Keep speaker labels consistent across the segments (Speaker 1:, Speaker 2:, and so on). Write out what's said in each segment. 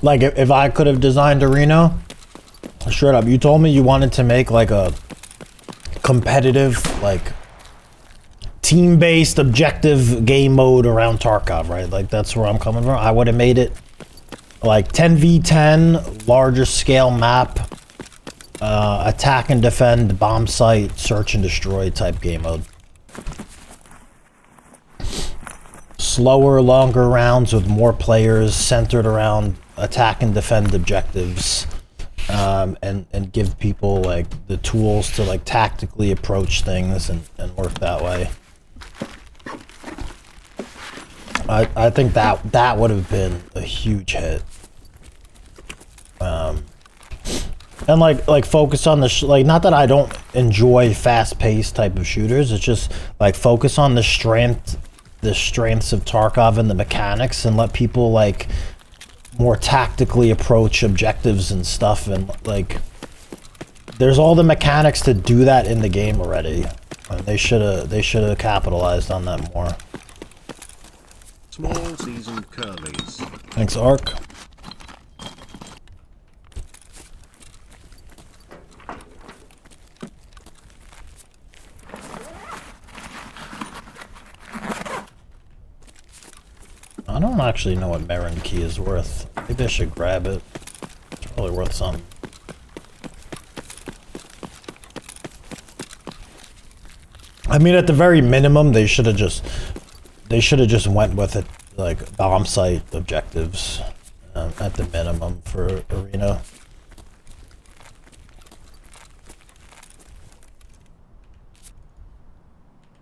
Speaker 1: Like if I could have designed Arena, straight up, you told me you wanted to make like a competitive, like team-based objective game mode around Tarkov, right? Like that's where I'm coming from. I would have made it like 10v10, larger scale map, attack and defend, bomb site, search and destroy type game mode. Slower, longer rounds with more players centered around attack and defend objectives, and give people like the tools to like tactically approach things and work that way. I think that would have been a huge hit. And like focus on the like, not that I don't enjoy fast-paced type of shooters, it's just like focus on the strengths of Tarkov and the mechanics, and let people like more tactically approach objectives and stuff, and like there's all the mechanics to do that in the game already. And they should have capitalized on that more.
Speaker 2: Small seasoned curlies.
Speaker 1: Thanks, Ark. I don't actually know what Marin key is worth. Maybe I should grab it. It's probably worth something. I mean, at the very minimum, they should have just went with it, like bomb site objectives, at the minimum for Arena.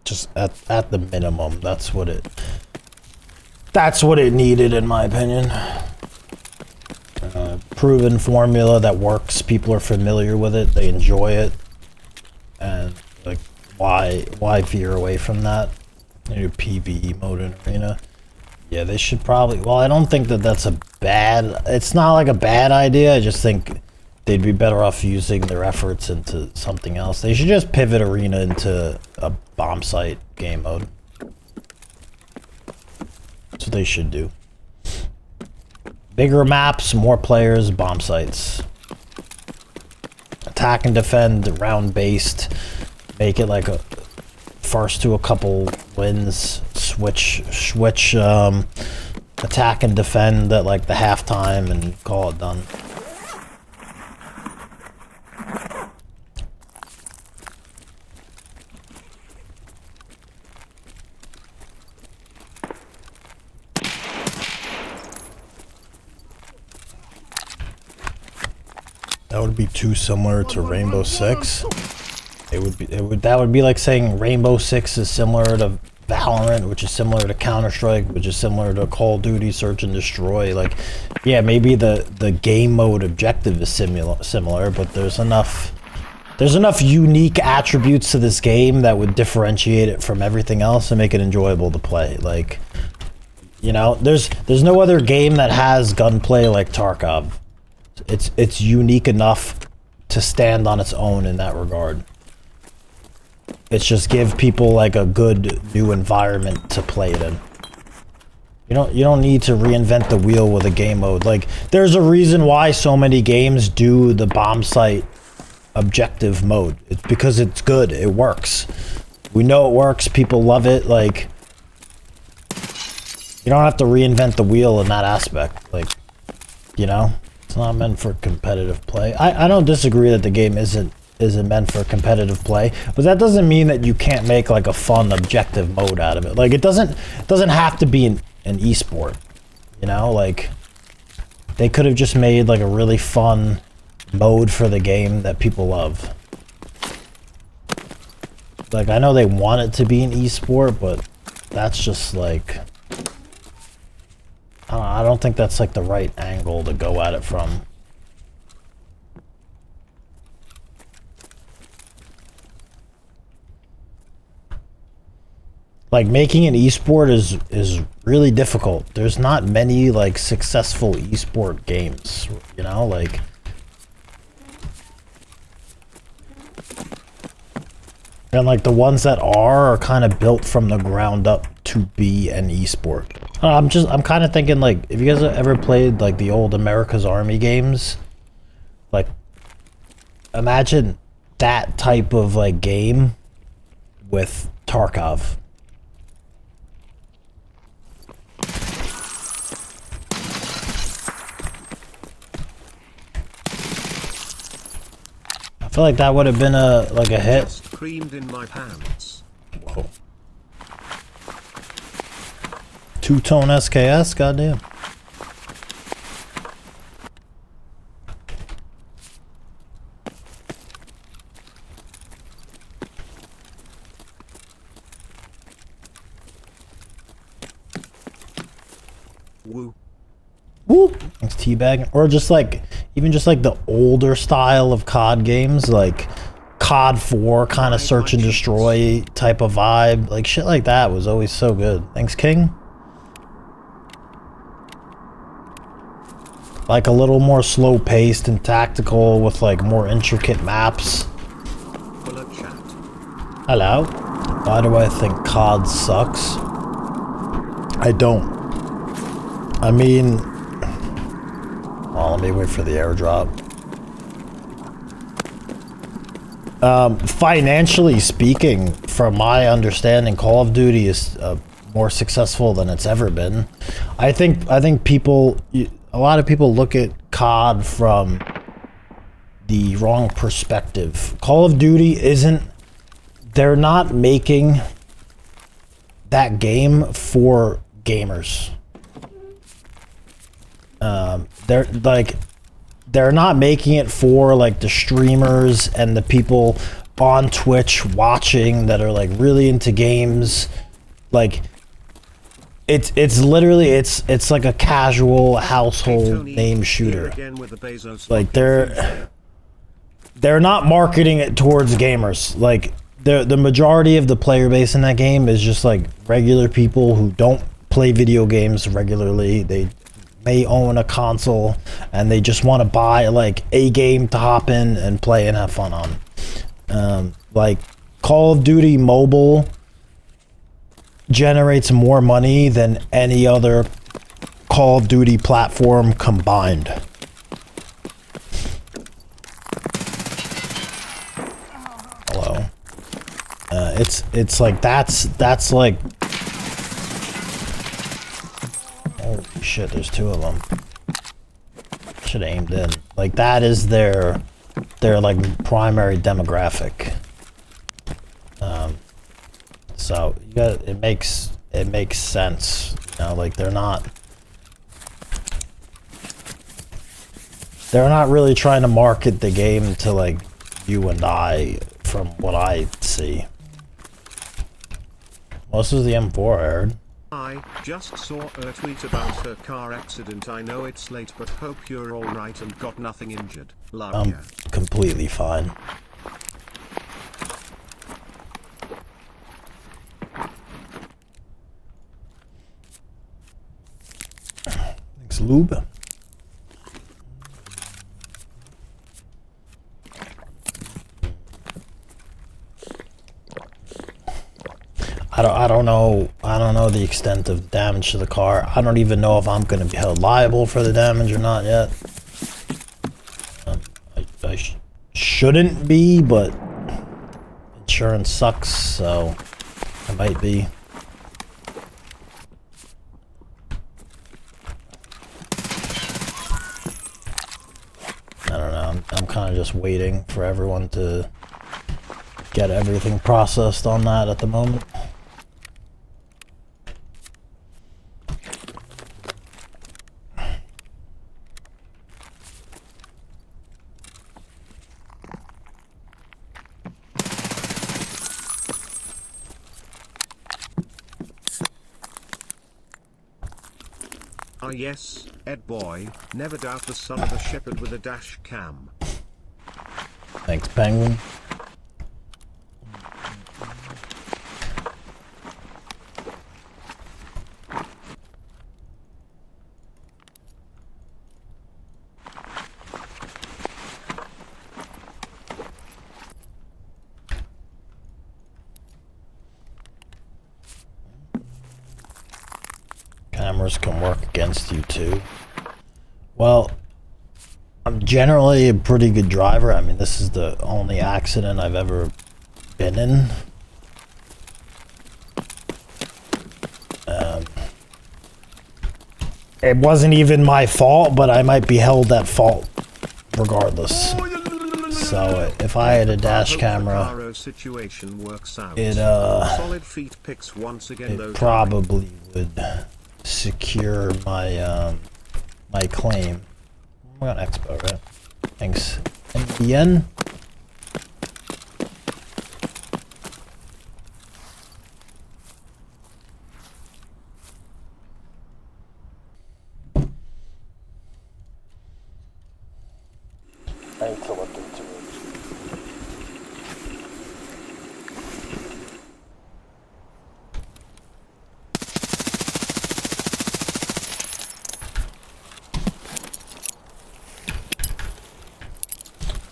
Speaker 1: Just at the minimum, that's what it needed, in my opinion. Proven formula that works. People are familiar with it. They enjoy it, and like, why veer away from that? New PvE mode in Arena. Yeah, they should probably. Well, I don't think that that's a bad. It's not like a bad idea. I just think they'd be better off using their efforts into something else. They should just pivot Arena into a bomb site game mode. That's what they should do. Bigger maps, more players, bomb sites. Attack and defend, round based. Make it like a first to a couple wins. Switch attack and defend at like the halftime and call it done. That would be too similar to Rainbow Six. That would be like saying Rainbow Six is similar to Valorant, which is similar to Counter-Strike, which is similar to Call of Duty Search and Destroy. Like, yeah, maybe the game mode objective is similar, but there's enough unique attributes to this game that would differentiate it from everything else and make it enjoyable to play. Like, you know, there's no other game that has gunplay like Tarkov. It's unique enough to stand on its own in that regard. It's just give people like a good new environment to play it in. You don't need to reinvent the wheel with a game mode. Like, there's a reason why so many games do the bomb site objective mode. It's because it's good. It works. We know it works. People love it. Like, you don't have to reinvent the wheel in that aspect. Like, you know, it's not meant for competitive play. I don't disagree that the game isn't meant for competitive play, but that doesn't mean that you can't make like a fun objective mode out of it. Like, it doesn't have to be an esport, you know? Like, they could have just made like a really fun mode for the game that people love. Like, I know they want it to be an esport, but that's just like, I don't think that's like the right angle to go at it from. Like, making an esport is really difficult. There's not many like successful esport games, you know, like, and like the ones that are kind of built from the ground up to be an esport. I'm kind of thinking, like, if you guys have ever played like the old America's Army games, like, imagine that type of like game with Tarkov. I feel like that would have been a hit.
Speaker 2: Just creamed in my pants.
Speaker 1: Whoa. Two-tone SKS, goddamn.
Speaker 2: Woo.
Speaker 1: Woo! Thanks, teabagging. Or just like, even just like the older style of COD games, like COD 4 kind of search and destroy type of vibe. Like shit like that was always so good. Thanks, King. Like a little more slow paced and tactical with like more intricate maps.
Speaker 2: Bullet chat.
Speaker 1: Hello. Why do I think COD sucks? I don't. I mean, well, let me wait for the airdrop. Financially speaking, from my understanding, Call of Duty is more successful than it's ever been. I think people, a lot of people look at COD from the wrong perspective. Call of Duty isn't, they're not making that game for gamers. They're not making it for like the streamers and the people on Twitch watching that are like really into games. Like it's literally it's like a casual household name shooter. Like they're not marketing it towards gamers. Like the majority of the player base in that game is just like regular people who don't play video games regularly. They may own a console and they just want to buy like a game to hop in and play and have fun on. Like Call of Duty Mobile generates more money than any other Call of Duty platform combined. Hello. It's like that's like, holy shit, there's two of them. Should have aimed in. Like that is their like primary demographic. So you got, it makes sense. You know, like they're not really trying to market the game to like you and I, from what I see. This is the M4 I heard.
Speaker 2: I just saw a tweet about her car accident. I know it's late, but hope you're alright and got nothing injured. Love
Speaker 1: I'm
Speaker 2: ya.
Speaker 1: completely fine. Thanks, Lube. I don't know the extent of damage to the car. I don't even know if I'm going to be held liable for the damage or not yet. I shouldn't be, but insurance sucks, so I might be. I don't know. I'm kind of just waiting for everyone to get everything processed on that at the moment.
Speaker 2: Ah yes, Ed boy, never doubt the son of a shepherd with a dash cam.
Speaker 1: Thanks, Penguin. cameras can work against you too. Well, I'm generally a pretty good driver. I mean, this is the only accident I've ever been in. It wasn't even my fault, but I might be held at fault regardless. So if I had a dash camera, it probably would secure my my claim. We're on Expo, right? Thanks. NBN. I need to look into it.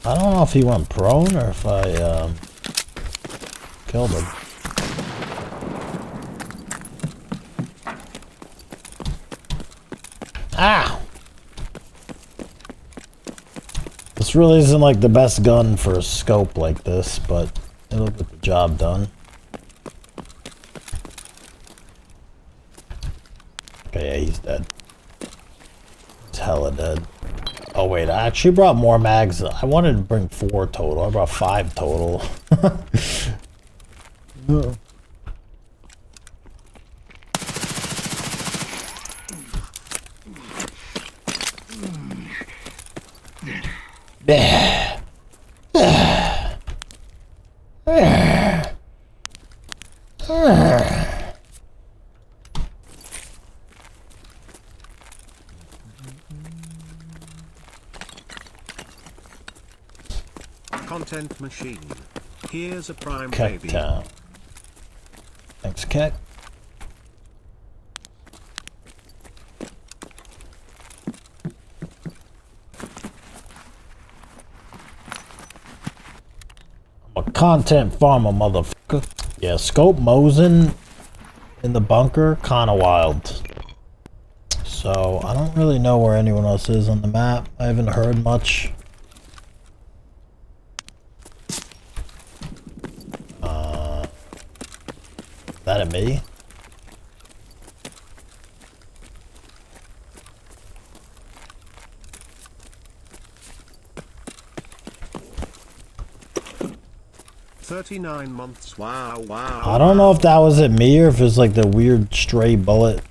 Speaker 1: I don't know if he went prone or if I killed him. Ah! This really isn't like the best gun for a scope like this, but it'll get the job done. Okay, yeah, he's dead. He's hella dead. Oh wait, I actually brought more mags. I wanted to bring 4 total. I brought 5 total.
Speaker 2: Content machine. Here's a prime
Speaker 1: Keck
Speaker 2: baby.
Speaker 1: Town. Thanks, Keck. I'm a content farmer, motherfucker. Yeah, scope Mosin in the bunker, kinda wild. So, I don't really know where anyone else is on the map. I haven't heard much. That at me?
Speaker 2: "39 months. Wow, wow.
Speaker 1: I don't know if that was at me or if it's like the weird stray bullet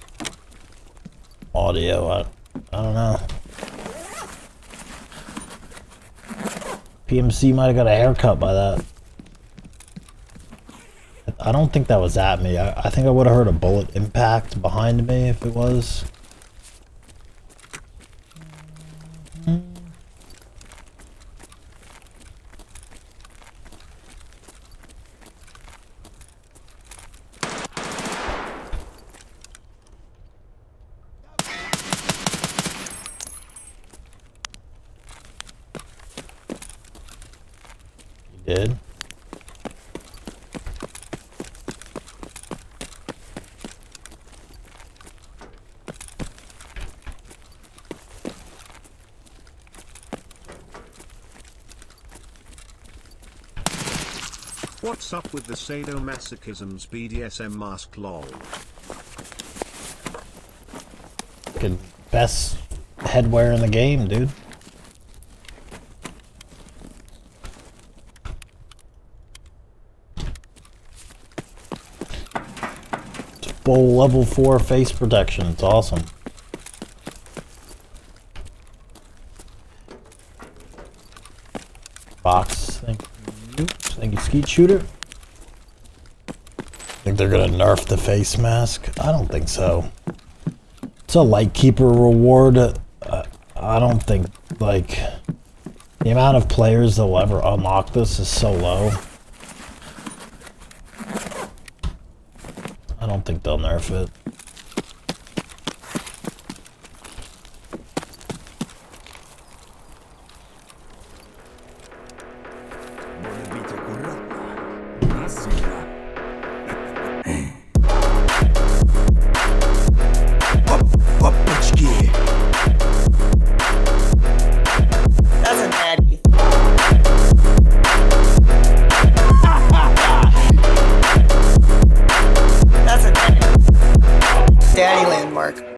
Speaker 1: audio. I don't know. PMC might have got a haircut by that. I don't think that was at me. I think I would have heard a bullet impact behind me if it was. You did?
Speaker 2: What's up with the sadomasochisms BDSM mask lol?
Speaker 1: Fucking best headwear in the game, dude. It's full level 4 face protection. It's awesome. Box, thank you. Thank you, Skeet Shooter. Think they're gonna nerf the face mask? I don't think so. It's a Lightkeeper reward. I don't think, like, the amount of players that will ever unlock this is so low. I don't think they'll nerf it.